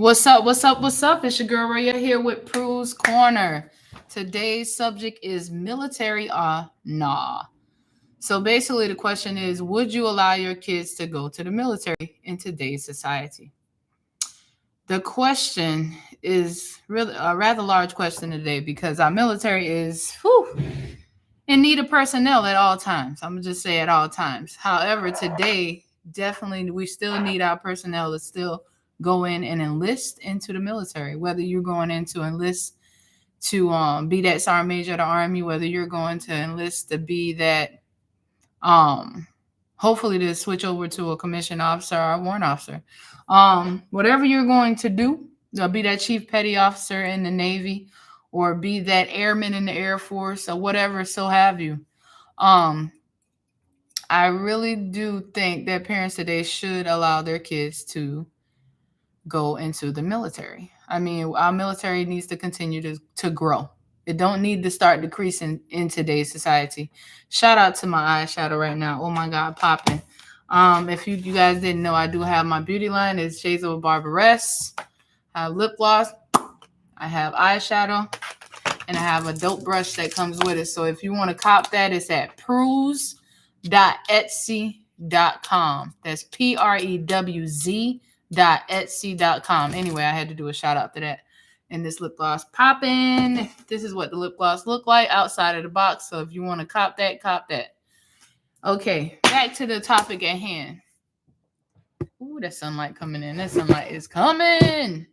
What's up? What's up? What's up? It's your girl Raya here with Prue's Corner. Today's subject is military or nah. So basically, the question is, would you allow your kids to go to the military in today's society? The question is really a rather large question today because our military is in need of personnel at all times. I'm gonna just say at all times. However, today definitely we still need our personnel to still go in and enlist into the military. Whether you're going in to enlist to be that sergeant major of the army, whether you're going to enlist to be that um hopefully to switch over to a commissioned officer or a warrant officer. Whatever you're going to do, be that chief petty officer in the Navy or be that airman in the Air Force or whatever, so have you. Um, I really do think that parents today should allow their kids to go into the military. I mean, our military needs to continue to grow. It don't need to start decreasing in today's society. Shout out to my eyeshadow right now. Oh my God, popping. If you guys didn't know, I do have my beauty line. It's Shades of Barbaress. I have lip gloss. I have eyeshadow. And I have a dope brush that comes with it. So if you want to cop that, it's at prewz.etsy.com. That's prewz.etsy.com. Anyway, I had to do a shout out to that. And this lip gloss popping. This is what the lip gloss look like outside of the box. So if you want to cop that, cop that. Okay, back to the topic at hand. Ooh, that sunlight coming in. That sunlight is coming.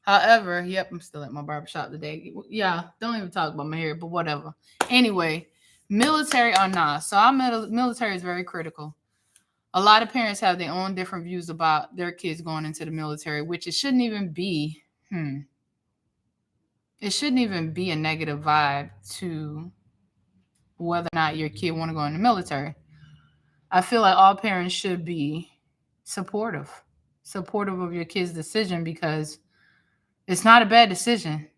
However, yep, I'm still at my barbershop today. Yeah, don't even talk about my hair, but whatever. Anyway, military or not. So our military is very critical. A lot of parents have their own different views about their kids going into the military, which it shouldn't even be. It shouldn't even be a negative vibe to whether or not your kid want to go in the military. I feel like all parents should be supportive of your kid's decision because it's not a bad decision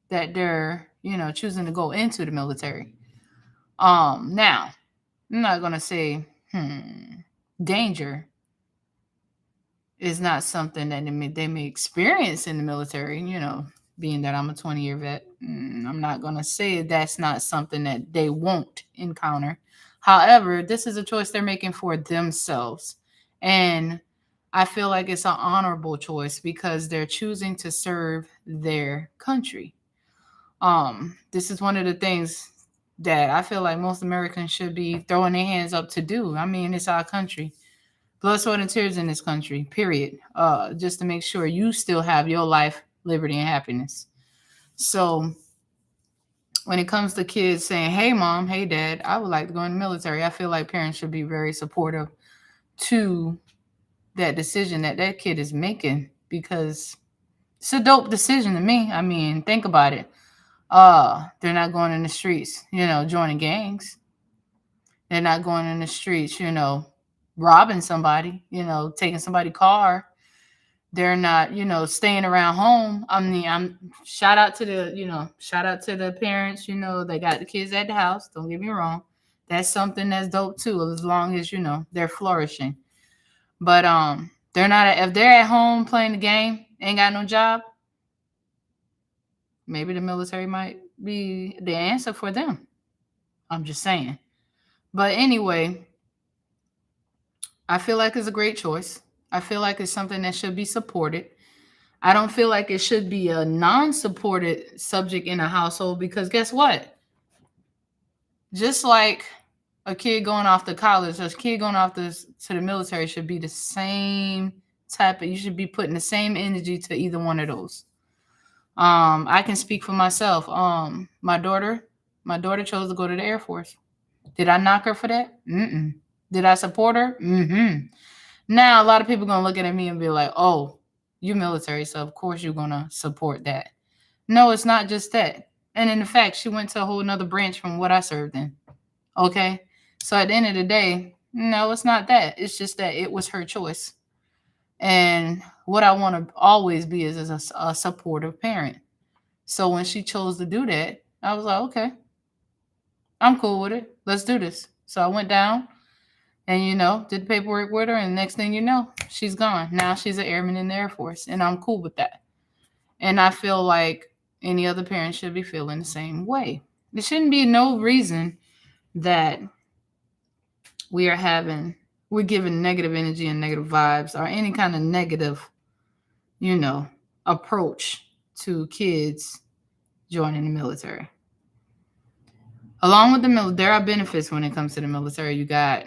that they're, choosing to go into the military. Now, I'm not gonna say, danger is not something that they may experience in the military, being that I'm a 20-year vet. I'm not gonna say that's not something that they won't encounter. However, this is a choice they're making for themselves. And I feel like it's an honorable choice because they're choosing to serve their country. This is one of the things that I feel like most Americans should be throwing their hands up to do. I mean, it's our country. Blood, sweat, and tears in this country, period. Just to make sure you still have your life, liberty, and happiness. So when it comes to kids saying, hey mom, hey dad, I would like to go in the military, I feel like parents should be very supportive to that decision that kid is making because it's a dope decision to me. I mean, think about it. They're not going in the streets, joining gangs. They're not going in the streets, robbing somebody, taking somebody's car. They're not, staying around home. I mean, shout out to the parents, they got the kids at the house. Don't get me wrong. That's something that's dope too, as long as, they're flourishing. But they're not, if they're at home playing the game, ain't got no job, maybe the military might be the answer for them. I'm just saying. But anyway, I feel like it's a great choice. I feel like it's something that should be supported. I don't feel like it should be a non-supported subject in a household because guess what? Just like a kid going off to college, a kid going off to the military should be the same type of, you should be putting the same energy to either one of those. I can speak for myself. My daughter chose to go to the Air Force. Did I knock her for that? Mm-mm. Did I support her? Mm-hmm. Now, a lot of people going to look at me and be like, oh, you military, so of course you're going to support that. No, it's not just that. And in fact, she went to a whole nother branch from what I served in. Okay? So at the end of the day, no, it's not that. It's just that it was her choice. And what I want to always be is a supportive parent. So when she chose to do that, I was like, okay, I'm cool with it. Let's do this. So I went down and, did the paperwork with her. And next thing you know, she's gone. Now she's an airman in the Air Force. And I'm cool with that. And I feel like any other parent should be feeling the same way. There shouldn't be no reason that we're giving negative energy and negative vibes or any kind of negative, approach to kids joining the military. Along with the military, there are benefits when it comes to the military. You got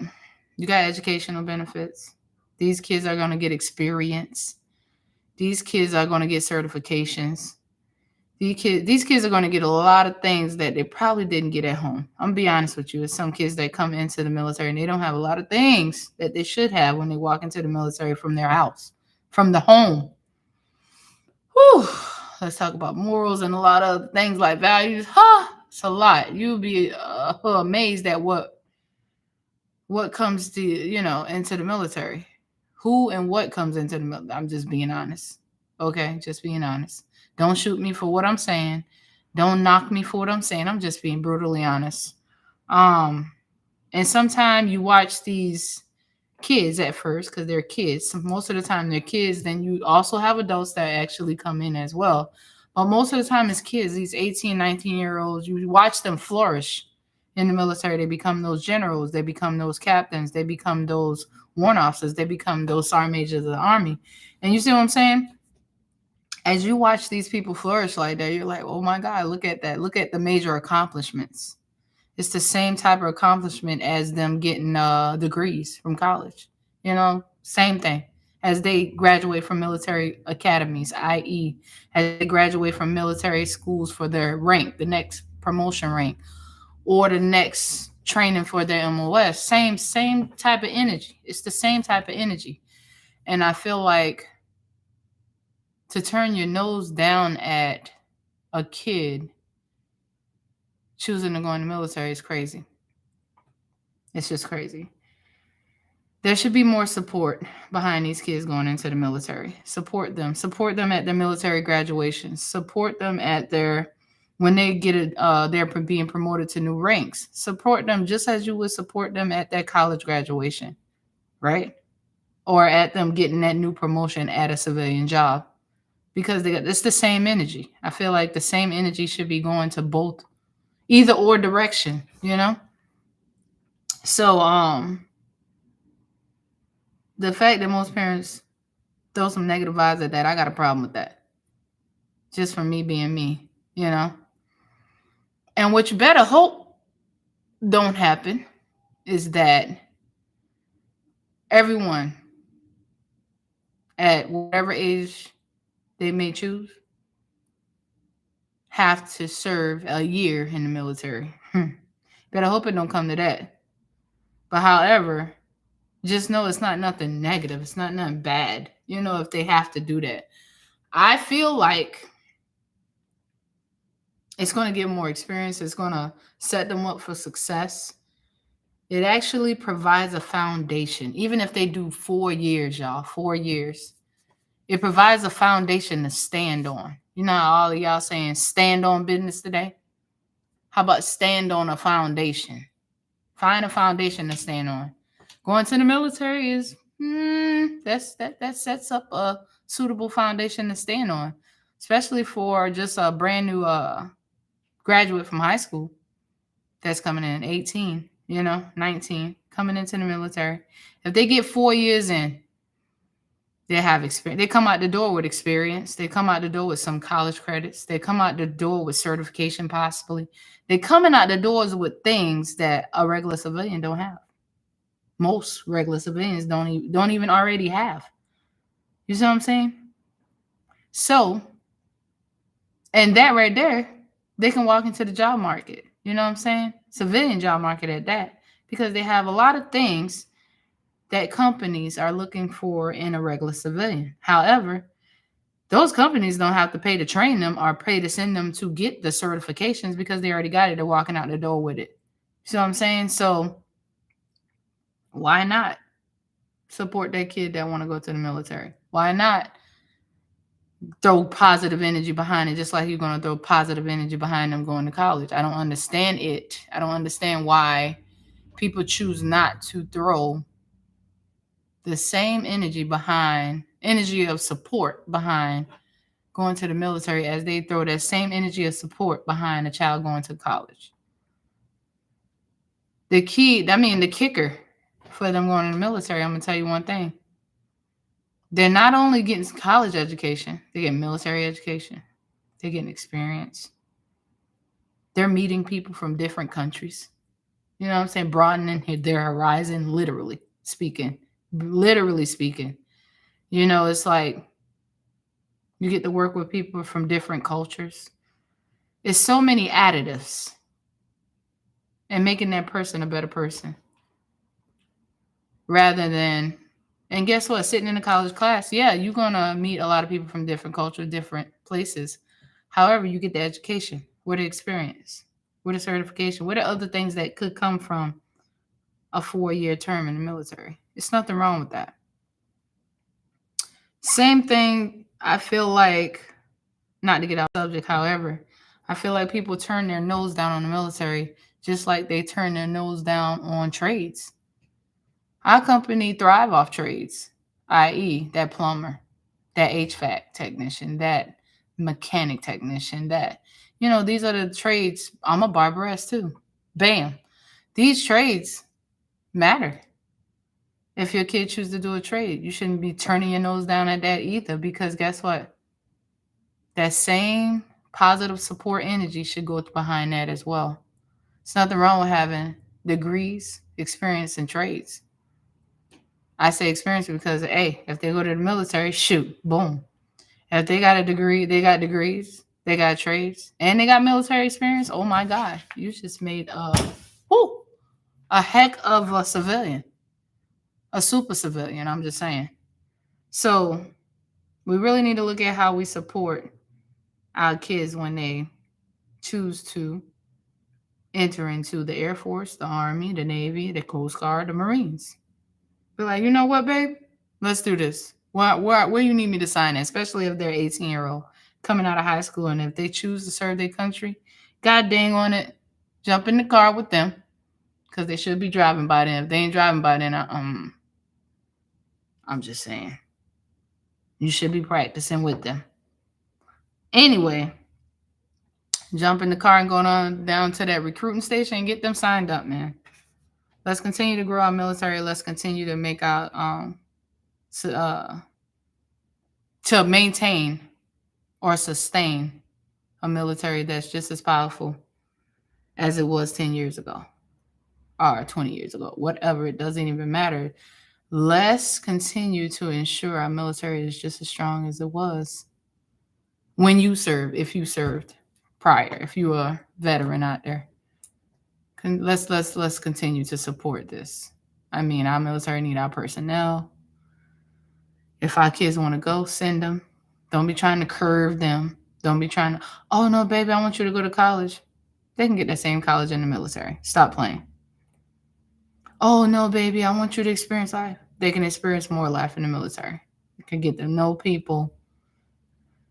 educational benefits. These kids are going to get experience. These kids are going to get certifications. These kids are going to get a lot of things that they probably didn't get at home. I'm gonna be honest with you. There's some kids that come into the military and they don't have a lot of things that they should have when they walk into the military from their house, from the home. Whew. Let's talk about morals and a lot of things like values. It's a lot. You'll be amazed at what comes to into the military. Who and what comes into the military. I'm just being honest. Okay, just being honest. Don't shoot me for what I'm saying. Don't knock me for what I'm saying. I'm just being brutally honest. And sometimes you watch these kids at first because they're kids. Most of the time they're kids. Then you also have adults that actually come in as well. But most of the time it's kids, these 18, 19-year-olds. You watch them flourish in the military. They become those generals. They become those captains. They become those warrant officers. They become those sergeant majors of the Army. And you see what I'm saying? As you watch these people flourish like that, you're like, oh my God, look at that. Look at the major accomplishments. It's the same type of accomplishment as them getting degrees from college. Same thing. As they graduate from military academies, i.e., as they graduate from military schools for their rank, the next promotion rank, or the next training for their MOS. Same type of energy. It's the same type of energy. And I feel like to turn your nose down at a kid choosing to go in the military is crazy. It's just crazy. There should be more support behind these kids going into the military. Support them. Support them at their military graduations. Support them at when they get they're being promoted to new ranks. Support them just as you would support them at their college graduation, right? Or at them getting that new promotion at a civilian job. Because it's the same energy. I feel like the same energy should be going to both, either or direction, So, the fact that most parents throw some negative vibes at that, I got a problem with that. Just from me being me, And what you better hope don't happen is that everyone at whatever age they may choose have to serve a year in the military. Better hope it don't come to that. But however, just know it's not nothing negative. It's not nothing bad, if they have to do that. I feel like it's going to give more experience. It's going to set them up for success. It actually provides a foundation. Even if they do 4 years, y'all, 4 years, it provides a foundation to stand on. All of y'all saying stand on business today? How about stand on a foundation? Find a foundation to stand on. Going to the military is that sets up a suitable foundation to stand on, especially for just a brand new graduate from high school that's coming in 18, 19, coming into the military. If they get 4 years in, they have experience. They come out the door with experience. They come out the door with some college credits. They come out the door with certification, possibly. They're coming out the doors with things that a regular civilian don't have. Most regular civilians don't even already have. You see what I'm saying? So, and that right there, they can walk into the job market. You know what I'm saying? Civilian job market at that, because they have a lot of things that companies are looking for in a regular civilian. However, those companies don't have to pay to train them or pay to send them to get the certifications because they already got it. They're walking out the door with it. See what I'm saying? So why not support that kid that want to go to the military? Why not throw positive energy behind it, just like you're going to throw positive energy behind them going to college? I don't understand it. I don't understand why people choose not to throw the same energy of support behind going to the military as they throw that same energy of support behind a child going to college. The kicker for them going to the military, I'm going to tell you one thing. They're not only getting college education, they get military education. They're getting experience. They're meeting people from different countries. You know what I'm saying? Broadening their horizon, literally speaking. You know, it's like you get to work with people from different cultures. It's so many additives and making that person a better person. Rather than, and guess what? Sitting in a college class, yeah, you're going to meet a lot of people from different cultures, different places. However, you get the education, with the experience, with the certification, with the other things that could come from a 4-year term in the military. It's nothing wrong with that. Same thing, I feel like, not to get off subject, however, I feel like people turn their nose down on the military just like they turn their nose down on trades. Our company thrive off trades, i.e. that plumber, that HVAC technician, that mechanic technician, that, you know, these are the trades. I'm a barberess too. Bam. These trades matter. If your kid chooses to do a trade, you shouldn't be turning your nose down at that either, because guess what? That same positive support energy should go behind that as well. There's nothing wrong with having degrees, experience in trades. I say experience because, hey, if they go to the military, shoot, boom. If they got a degree, they got degrees, they got trades, and they got military experience, oh my God, you just made a heck of a civilian. A super civilian, I'm just saying. So we really need to look at how we support our kids when they choose to enter into the Air Force, the Army, the Navy, the Coast Guard, the Marines. Be like, you know what, babe? Let's do this. Where you need me to sign in, especially if they're 18-year-old coming out of high school, and if they choose to serve their country, God dang on it, jump in the car with them, because they should be driving by then. If they ain't driving by then, I'm just saying, you should be practicing with them. Anyway, jump in the car and go on down to that recruiting station and get them signed up, man. Let's continue to grow our military. Let's continue to make our to maintain or sustain a military that's just as powerful as it was 10 years ago or 20 years ago, whatever. It doesn't even matter. Let's continue to ensure our military is just as strong as it was when you served, if you served prior, if you were a veteran out there. Let's continue to support this. I mean, our military need our personnel. If our kids want to go, send them. Don't be trying to curve them. Don't be trying to, oh no, baby, I want you to go to college. They can get that same college in the military. Stop playing. Oh no, baby, I want you to experience life. They can experience more life in the military. They can get to know people.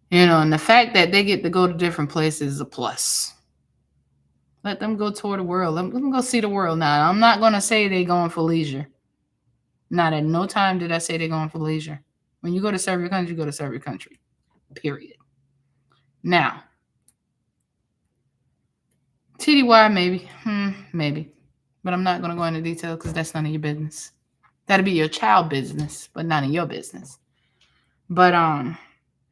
You know, and the fact that they get to go to different places is a plus. Let them go tour the world. Let them go see the world. Now, I'm not going to say they're going for leisure. Not at no time did I say they're going for leisure. When you go to serve your country, you go to serve your country. Period. Now, TDY, maybe. Maybe. But I'm not going to go into detail because that's none of your business. That'll be your child business, but none of your business. But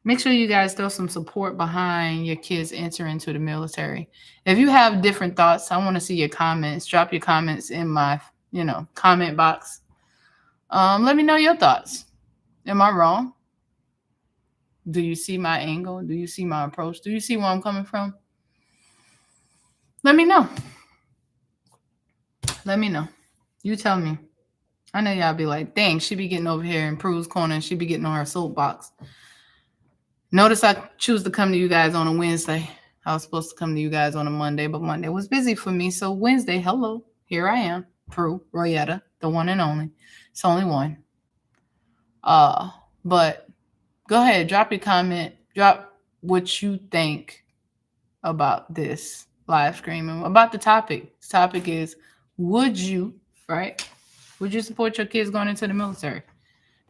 make sure you guys throw some support behind your kids entering into the military. If you have different thoughts, I want to see your comments. Drop your comments in my, comment box. Let me know your thoughts. Am I wrong? Do you see my angle? Do you see my approach? Do you see where I'm coming from? Let me know. Let me know. You tell me. I know y'all be like, dang, she be getting over here in Prue's corner and she be getting on her soapbox. Notice I choose to come to you guys on a Wednesday. I was supposed to come to you guys on a Monday, but Monday was busy for me. So Wednesday, hello, here I am, Prue Royetta, the one and only. It's only one. But go ahead, drop your comment, drop what you think about this live stream and about the topic. The topic is, would you support your kids going into the military?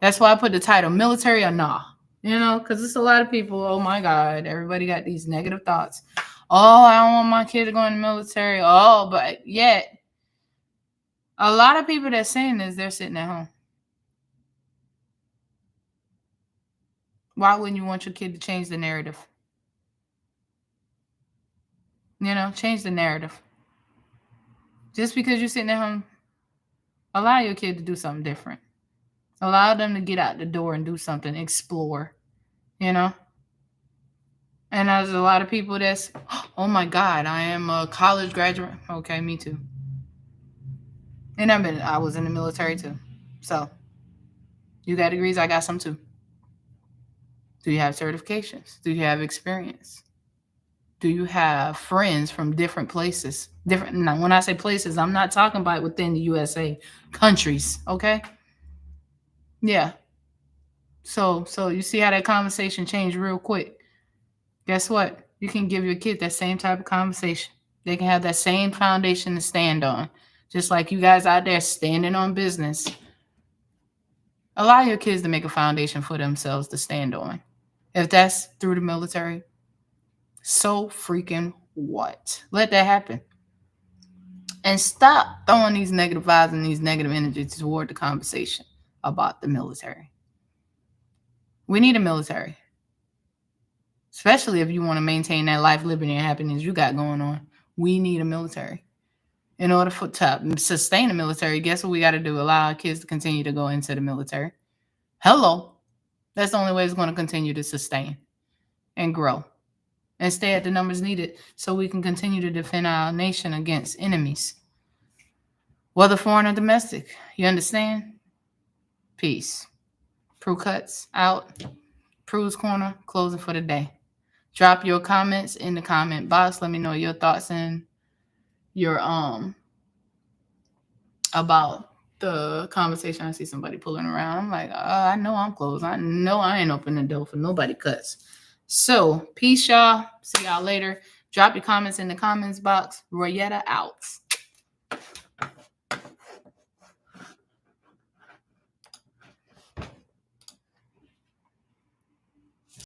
That's why I put the title, military or nah. You know, because it's a lot of people. Oh my God, everybody got these negative thoughts. Oh, I don't want my kid to go in the military. Oh, but yet, a lot of people that's saying this, they're sitting at home. Why wouldn't you want your kid to change the narrative? You know, change the narrative. Just because you're sitting at home, allow your kid to do something different. Allow them to get out the door and do something, explore, you know? And there's a lot of people that's, oh my God, I am a college graduate. Okay, me too. And I was in the military too. So you got degrees, I got some too. Do you have certifications? Do you have experience? Do you have friends from different places? Different. Now, when I say places, I'm not talking about within the USA, countries. Okay. Yeah. So you see how that conversation changed real quick. Guess what? You can give your kid that same type of conversation. They can have that same foundation to stand on. Just like you guys out there standing on business. Allow your kids to make a foundation for themselves to stand on. If that's through the military, so freaking what? Let that happen. And stop throwing these negative vibes and these negative energies toward the conversation about the military. We need a military. Especially if you want to maintain that life, liberty, and happiness you got going on. We need a military. In order to sustain the military, guess what we got to do? Allow our kids to continue to go into the military. Hello. That's the only way it's going to continue to sustain and grow and stay at the numbers needed so we can continue to defend our nation against enemies, whether foreign or domestic. You understand? Peace. Prue Cuts out. Prue's Corner closing for the day. Drop your comments in the comment box. Let me know your thoughts and your about the conversation. I see somebody pulling around. I'm like, I know I'm closed. I know I ain't open the door for nobody cuts. So peace, y'all. See y'all later. Drop your comments in the comments box. Royetta out.